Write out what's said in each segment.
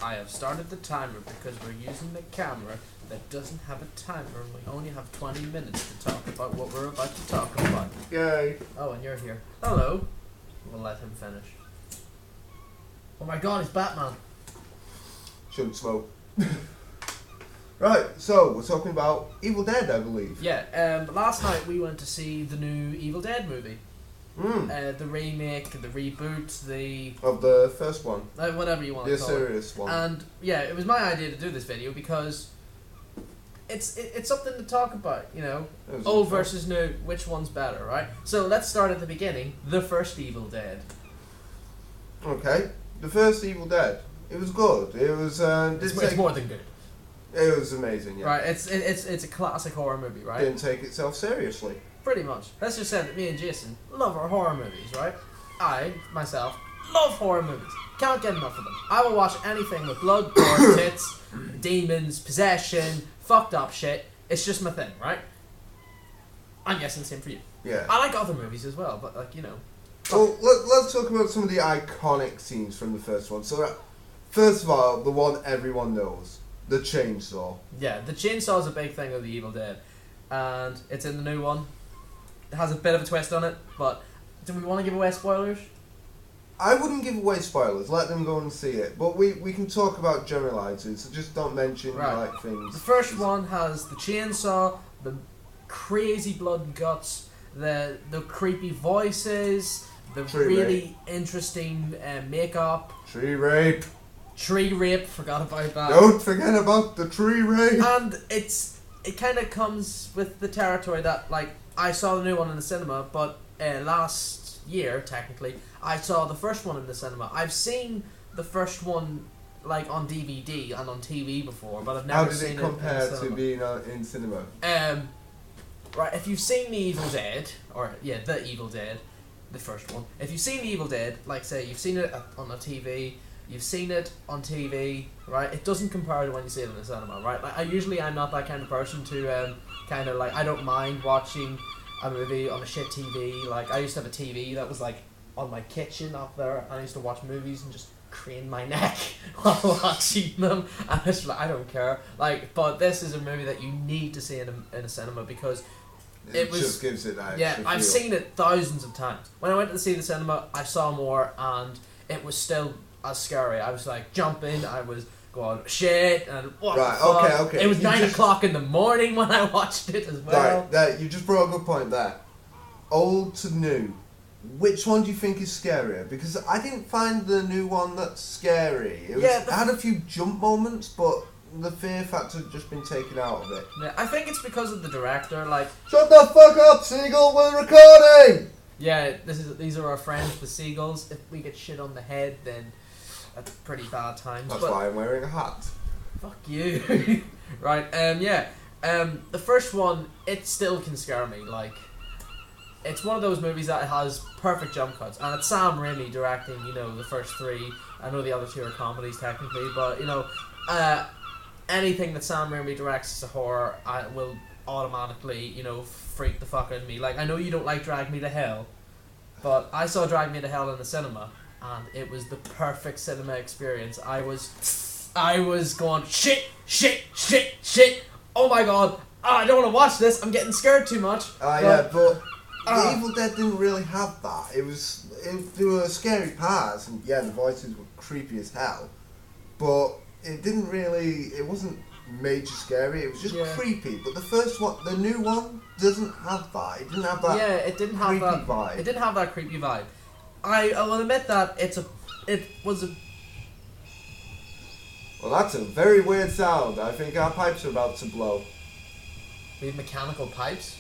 I have started the timer because we're using the camera that doesn't have a timer and we only have 20 minutes to talk about what we're about to talk about. Yay. Oh, and you're here. Hello. We'll let him finish. Oh my god, it's Batman. Shouldn't smoke. Right, so we're talking about Evil Dead, I believe. Yeah, last night we went to see the new Evil Dead movie. The remake, the reboot, of the first one. Whatever you want to call it. The serious one. And yeah, it was my idea to do this video because it's something to talk about, you know. Old versus new, which one's better, right? So let's start at the beginning. The first Evil Dead. Okay, the first Evil Dead. It was good. It was. It's more than good. It was amazing. Yeah. Right. It's a classic horror movie, right? Didn't take itself seriously. Pretty much. Let's just say that me and Jason love our horror movies, right? I, myself, love horror movies. Can't get enough of them. I will watch anything with blood, gore, tits, demons, possession, fucked up shit. It's just my thing, right? I'm guessing the same for you. Yeah. I like other movies as well, but like, you know. Well, let's talk about some of the iconic scenes from the first one. So, first of all, the one everyone knows. The chainsaw. Yeah, the chainsaw is a big thing of the Evil Dead. And it's in the new one. It has a bit of a twist on it, but do we want to give away spoilers? I wouldn't give away spoilers. Let them go and see it. But we can talk about generalities, so just don't mention like things. The first one has the chainsaw, the crazy blood and guts, the creepy voices, the really interesting makeup. Tree rape. Tree rape, forgot about that. Don't forget about the tree rape. And it kind of comes with the territory that, like, I saw the new one in the cinema, but last year, technically, I saw the first one in the cinema. I've seen the first one, like, on DVD and on TV before, but I've never seen it in the cinema. How did it compare to being in cinema? Right, if you've seen The Evil Dead, The Evil Dead, the first one, if you've seen The Evil Dead, like, say, you've seen it on a TV, you've seen it on TV, right, it doesn't compare to when you see it in the cinema, right? Like, I'm not that kind of person to, kind of, like, I don't mind watching a movie on a shit TV. Like, I used to have a TV that was, like, on my kitchen up there, and I used to watch movies and just crane my neck while watching them, and it's like, I don't care. Like, but this is a movie that you need to see in a cinema because it just gives it that. Yeah, I've seen it thousands of times. When I went to see the cinema, I saw more, and it was still as scary. I was like jumping, I was going shit, and what the fuck? Okay. It was 9 o'clock in the morning when I watched it as well. Right, you just brought a good point there. Old to new. Which one do you think is scarier? Because I didn't find the new one that scary. It had a few jump moments, but the fear factor had just been taken out of it. Yeah, I think it's because of the director, like... Shut the fuck up, Seagull, we're recording! Yeah, these are our friends, the Seagulls. If we get shit on the head, then that's pretty bad times. That's why I'm wearing a hat. Fuck you. Right, the first one, it still can scare me, like... It's one of those movies that has perfect jump cuts, and it's Sam Raimi directing, you know, the first three. I know the other two are comedies technically, but, you know, anything that Sam Raimi directs as a horror, I will automatically, you know, freak the fuck out of me. Like, I know you don't like Drag Me to Hell, but I saw Drag Me to Hell in the cinema, and it was the perfect cinema experience. I was going, shit, oh my god, I don't want to watch this, I'm getting scared too much. Yeah, but... The Evil Dead didn't really have that. There were scary parts, and yeah, the voices were creepy as hell, but it wasn't major scary, it was just creepy. But the first one, the new one, doesn't have that. It didn't have that it didn't have that vibe. It didn't have that creepy vibe. I will admit that it was a... Well, that's a very weird sound. I think our pipes are about to blow. We have mechanical pipes?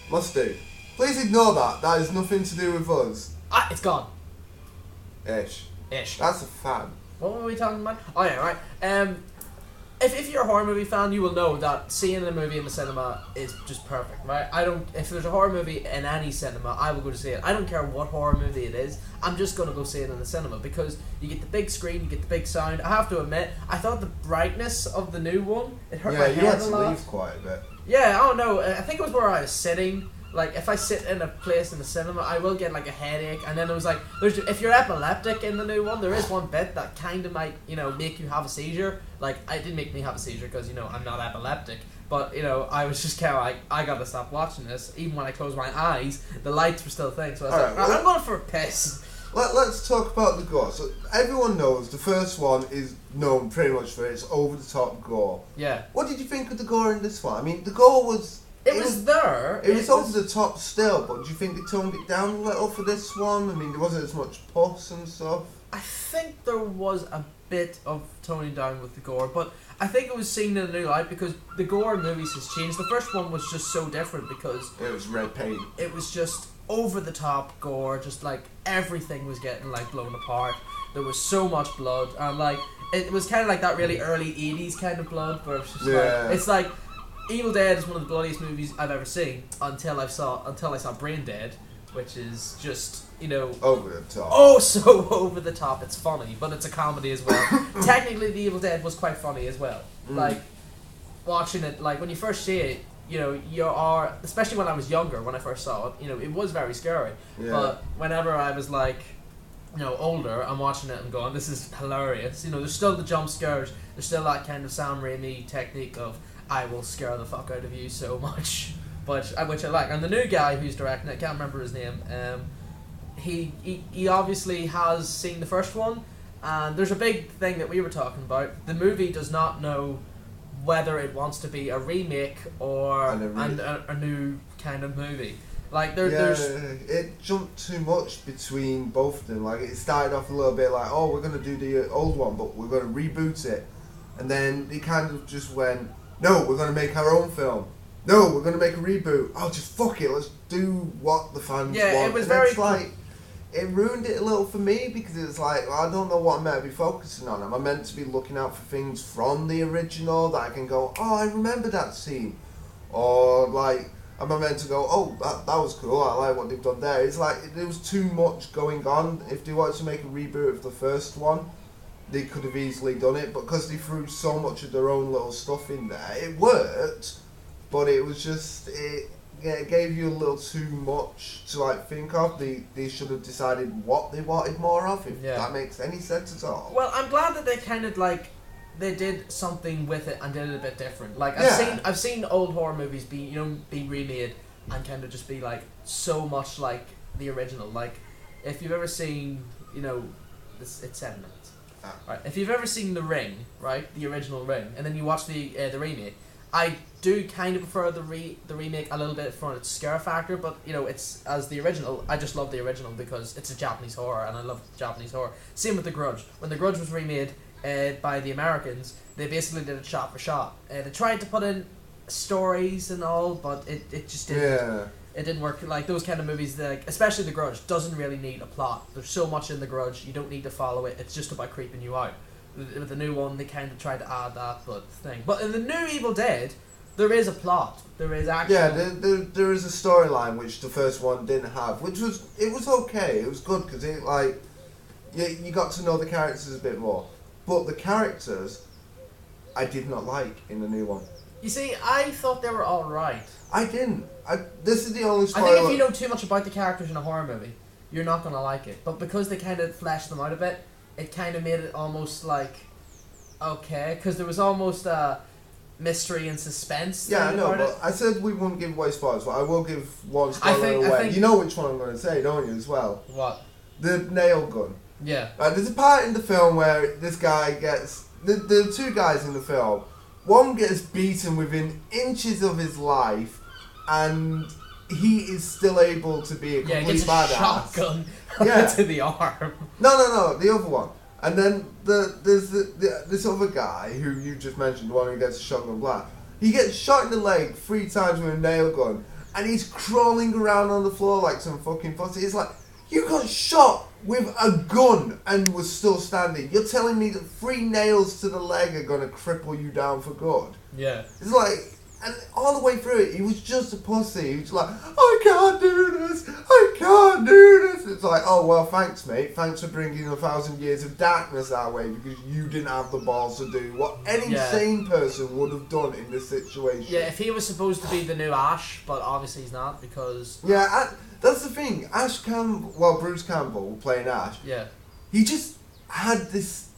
Must do. Please ignore that. That has nothing to do with us. It's gone. Ish. That's a fan. What were we talking about? Oh yeah, right. If you're a horror movie fan, you will know that seeing a movie in the cinema is just perfect, right? If there's a horror movie in any cinema, I will go to see it. I don't care what horror movie it is. I'm just gonna go see it in the cinema because you get the big screen, you get the big sound. I have to admit, I thought the brightness of the new one, it hurt my head a lot. Yeah, you had to leave quite a bit. Yeah, I don't know. I think it was where I was sitting. like if I sit in a place in the cinema, I will get like a headache. And then it was like, if you're epileptic in the new one, there is one bit that kind of might, make you have a seizure. Like, it didn't make me have a seizure because, I'm not epileptic. But, I was just kind of like, I gotta stop watching this. Even when I closed my eyes, the lights were still things. So I was like, I'm going for a piss. Let's talk about the gore. So everyone knows the first one is known pretty much for its over-the-top gore. Yeah. What did you think of the gore in this one? I mean, the gore was... It was there. It was over the top still, but do you think they toned it down a little for this one? I mean, there wasn't as much pus and stuff. I think there was a bit of toning down with the gore, but I think it was seen in a new light because the gore in movies has changed. The first one was just so different because... It was red paint. It was just over the top gore, just like everything was getting like blown apart. There was so much blood, and like it was kind of like that really early 80s kind of blood, where it's just like, it's like Evil Dead is one of the bloodiest movies I've ever seen until I saw Brain Dead, which is just, over the top. Oh, so over the top. It's funny, but it's a comedy as well. Technically, The Evil Dead was quite funny as well. Like, watching it, like, when you first see it, especially when I was younger, when I first saw it, it was very scary. Yeah. But whenever I was, like, older, I'm watching it and going, this is hilarious. There's still the jump scares. There's still that kind of Sam Raimi technique of, I will scare the fuck out of you so much. Which I like. And the new guy who's directing it, I can't remember his name, he obviously has seen the first one, and there's a big thing that we were talking about. The movie does not know whether it wants to be a remake or a new kind of movie. Like there's it jumped too much between both of them. Like it started off a little bit like, oh, we're gonna do the old one, but we're gonna reboot it, and then it kind of just went, no, we're gonna make our own film. No, we're gonna make a reboot. Oh, just fuck it. Let's do what the fans want. Yeah, it was and very it's like it ruined it a little for me because it's like, well, I don't know what I'm meant to be focusing on. Am I meant to be looking out for things from the original that I can go, oh, I remember that scene, or like, am I meant to go, oh, that was cool. I like what they've done there. It's like there was too much going on. If they wanted to make a reboot of the first one, they could have easily done it, but because they threw so much of their own little stuff in there, it worked. But it was just, it gave you a little too much to like think of. They should have decided what they wanted more of, if that makes any sense at all. Well, I'm glad that they kind of like, they did something with it and did it a bit different. Like I've seen old horror movies be remade and kind of just be like so much like the original. Like if you've ever seen, it's 7 minutes. Right. If you've ever seen The Ring, right, the original Ring, and then you watch the remake, I do kind of prefer the remake a little bit for its scare factor, but it's as the original. I just love the original because it's a Japanese horror, and I love Japanese horror. Same with The Grudge. When The Grudge was remade by the Americans, they basically did it shot for shot. They tried to put in stories and all, but it just didn't. Yeah. It didn't work. Like those kind of movies, like especially The Grudge, doesn't really need a plot. There's so much in The Grudge, you don't need to follow it. It's just about creeping you out. With the new one, they kind of tried to add that, but in the new Evil Dead, there is a plot. There is actually there is a storyline which the first one didn't have, which was okay. It was good because it like you got to know the characters a bit more, but the characters I did not like in the new one. You see, I thought they were all right. I didn't. This is the only spoiler. I think if you know too much about the characters in a horror movie, you're not gonna like it. But because they kind of fleshed them out a bit, it kind of made it almost like okay, because there was almost a mystery and suspense. Yeah, I know, but it. I said we wouldn't give away spoilers, but I will give one spoiler away. You know which one I'm going to say, don't you, as well? What? The nail gun. Yeah. There's a part in the film where this guy gets... The two guys in the film, one gets beaten within inches of his life, and he is still able to be a complete he gets a badass. shotgun to the arm. No, the other one. And then there's this other guy who you just mentioned, the one who gets a shotgun blast. He gets shot in the leg 3 times with a nail gun, and he's crawling around on the floor like some fucking pussy. It's like, you got shot with a gun and was still standing. You're telling me that 3 nails to the leg are gonna cripple you down for good? Yeah. It's like, And all the way through it, he was just a pussy. He was like, I can't do this. I can't do this. It's like, oh, well, thanks, mate. Thanks for bringing 1,000 years of darkness our way because you didn't have the balls to do what any sane person would have done in this situation. Yeah, if he was supposed to be the new Ash, but obviously he's not because... Yeah, that's the thing. Bruce Campbell playing Ash. Yeah. He just had this,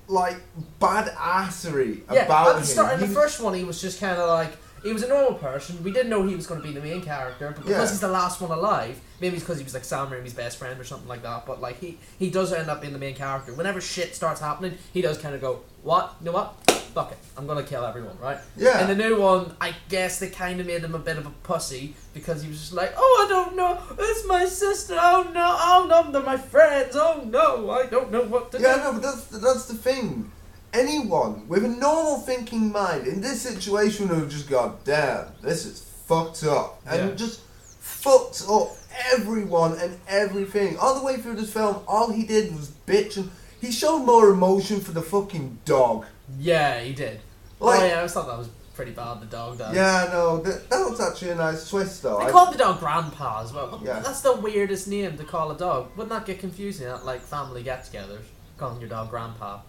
like, badassery about him. At the start, in the first one, he was just kind of like... He was a normal person. We didn't know he was going to be the main character, but because he's the last one alive, maybe it's because he was like Sam Raimi's best friend or something like that, but like he does end up being the main character. Whenever shit starts happening, he does kind of go, what? You know what? Fuck it. I'm going to kill everyone, right? Yeah. And the new one, I guess they kind of made him a bit of a pussy because he was just like, oh, I don't know. It's my sister. Oh, no, they're my friends. Oh, no, I don't know what to do. Yeah, no, but that's the thing. Anyone with a normal thinking mind in this situation would have just gone, damn, this is fucked up. And just fucked up everyone and everything. All the way through this film, all he did was bitch, and he showed more emotion for the fucking dog. Yeah, he did. Like, I always thought that was pretty bad, the dog dog. Yeah, no, that was actually a nice twist though. They called the dog Grandpa as well. Yeah. That's the weirdest name to call a dog. Wouldn't that get confusing at like family get-togethers? Calling your dog Grandpa.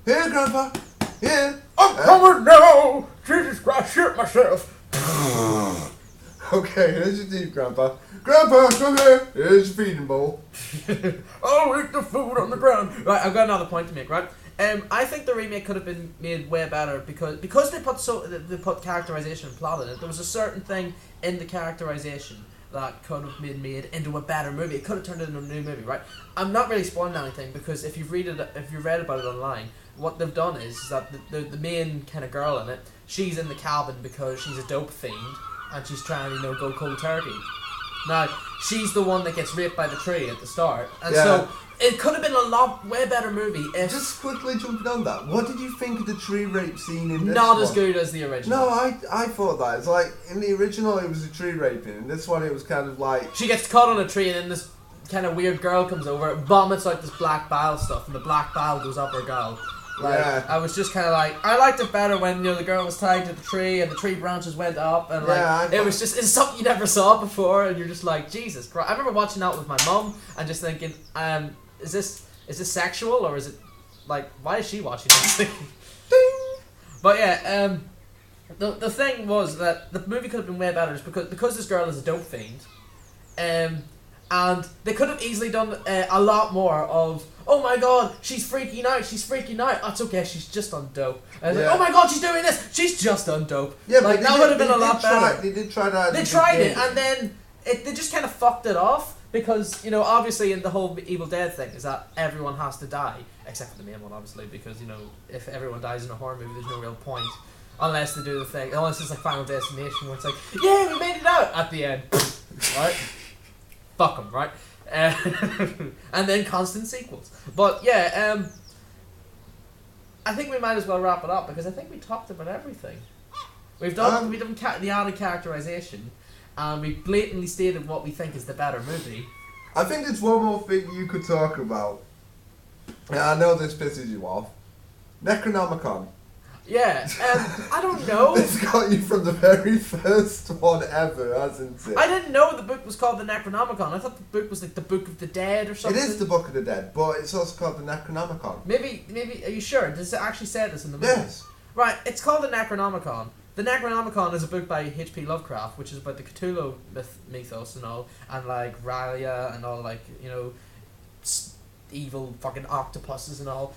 Here, Grandpa. Here. I'm coming now! Jesus Christ, shit myself! Okay, here's your teeth, Grandpa. Grandpa, come here. Here's your feeding bowl. I'll eat the food on the ground. Right, I've got another point to make, right? I think the remake could have been made way better because they put characterization and plot in it. There was a certain thing in the characterization that could have been made into a better movie. It could have turned it into a new movie, right? I'm not really spoiling anything because if you've read about it online, what they've done is that the main kind of girl in it, she's in the cabin because she's a dope fiend and she's trying to go cold turkey. Now she's the one that gets raped by the tree at the start, and so it could have been a way better movie if... Just quickly jumping on that, what did you think of the tree rape scene in this Not one? as good as the original. No, I thought that. It's like, in the original it was a tree raping, in this one it was kind of like... She gets caught on a tree and then this kind of weird girl comes over, vomits out this black bile stuff, and the black bile goes up her girl. Like, I was just kind of like, I liked it better when the girl was tied to the tree and the tree branches went up and like it's something you never saw before and you're just like, Jesus Christ. I remember watching that with my mum and just thinking, is this sexual or is it like, why is she watching this thing? Ding! But yeah, the thing was that the movie could have been way better just because this girl is a dope fiend, and they could have easily done a lot more of, oh my god, she's freaking out, that's okay, she's just on dope. And like, oh my god, she's doing this, she's just on dope. Yeah, like, that would have been a lot better. They did try that. They tried it, and then they just kind of fucked it off, because, obviously in the whole Evil Dead thing is that everyone has to die, except for the main one, obviously, because, if everyone dies in a horror movie, there's no real point. Unless they do the thing, unless it's like Final Destination, where it's like, yeah, we made it out at the end. Right? Fuck them, right? And then constant sequels. But yeah, I think we might as well wrap it up because I think we talked about everything. We've done the added characterization, and we blatantly stated what we think is the better movie. I think there's one more thing you could talk about. Yeah, I know this pisses you off. Necronomicon. Yeah, I don't know. This got you from the very first one ever, hasn't it? I didn't know the book was called the Necronomicon. I thought the book was like the Book of the Dead or something. It is the Book of the Dead, but it's also called the Necronomicon. Maybe, are you sure? Does it actually say this in the movie? Yes. Right, it's called the Necronomicon. The Necronomicon is a book by H.P. Lovecraft, which is about the Cthulhu mythos and all, and like R'lyeh and all, like, evil fucking octopuses and all.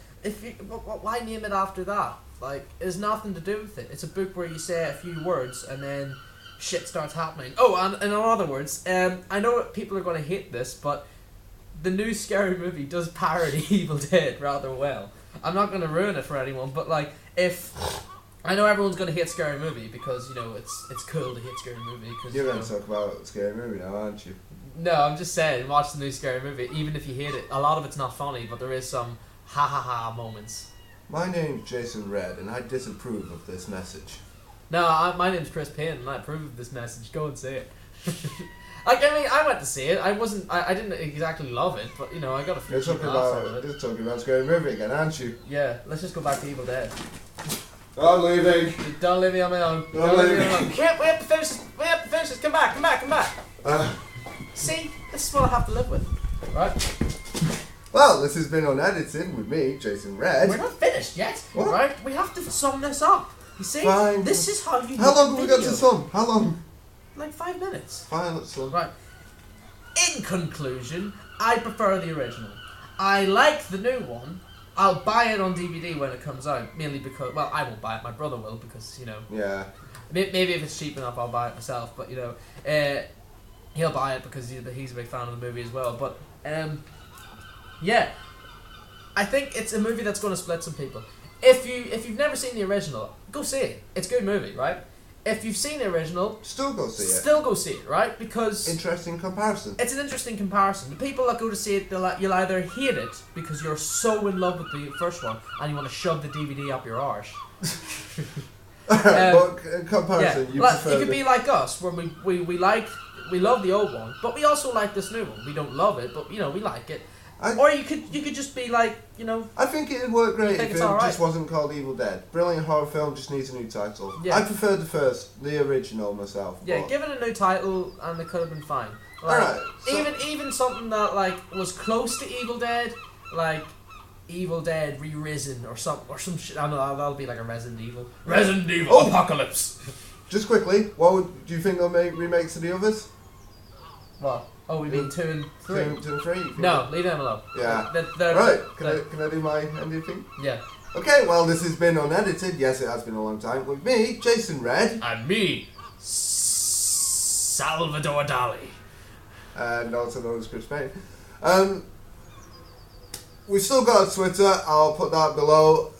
Why name it after that? Like, it has nothing to do with it. It's a book where you say a few words and then shit starts happening. Oh, and in other words, I know people are going to hate this, but the new Scary Movie does parody Evil Dead rather well. I'm not going to ruin it for anyone, but like, if... I know everyone's going to hate Scary Movie because, it's cool to hate Scary Movie. Cause, You're going to talk about Scary Movie now, aren't you? No, I'm just saying, watch the new Scary Movie. Even if you hate it, a lot of it's not funny, but there is some ha-ha-ha moments. My name's Jason Red, and I disapprove of this message. No, my name's Chris Payne, and I approve of this message. Go and see it. I went to see it. I didn't exactly love it, but, I got a few You're talking about Scary Movie again, aren't you? Yeah, let's just go back to Evil Dead. I'm leaving. Don't leave me on my own. I'm Don't leave me leaving. on my own. We have to finish this. We have to finish this. Come back. Come back. Come back. See, this is what I have to live with, right? Well, this has been Unedited with me, Jason Red. We're not finished yet, What? right? We have to sum this up. You see, Fine. this is how you. How make long a have we got to video. sum? How long? Like 5 minutes. Fine, let's sum. Right. In conclusion, I prefer the original. I like the new one. I'll buy it on DVD when it comes out, mainly because, well, I won't buy it. My brother will because, you know, Yeah. maybe if it's cheap enough, I'll buy it myself. But you know, he'll buy it because he's a big fan of the movie as well. But yeah, I think it's a movie that's going to split some people. If you've never seen the original, go see it. It's a good movie, right? If you've seen the original, Still go see it. still go see it, right? Because Interesting comparison. it's an interesting comparison. The people that go to see it, you'll either hate it because you're so in love with the first one and you want to shove the DVD up your arse. But in comparison, Yeah, you like, prefer it could be like us, where we love the old one, but we also like this new one. We don't love it, but you know we like it. Or you could just be like, you know. I think it'd work great think if it's it alright. just wasn't called Evil Dead. Brilliant horror film, just needs a new title. Yeah. I preferred the original myself. Yeah, but- give it a new title and it could have been fine. Like, Alright, so- even something that like was close to Evil Dead, like Evil Dead Re-Risen or some shit. I don't know, that'll be like a Resident Evil Oh! Apocalypse. Just quickly, do you think they'll make remakes of the others? What? Oh, we mean 2 and 3. 2 and 3? you think? No, leave them alone. Yeah. They're- Right, can I do my ending thing? Yeah. Okay, well, this has been Unedited. Yes, it has been a long time. With me, Jason Red. And me, Salvador Dali. And also known as Chris Payne. We've still got a Twitter. I'll put that below.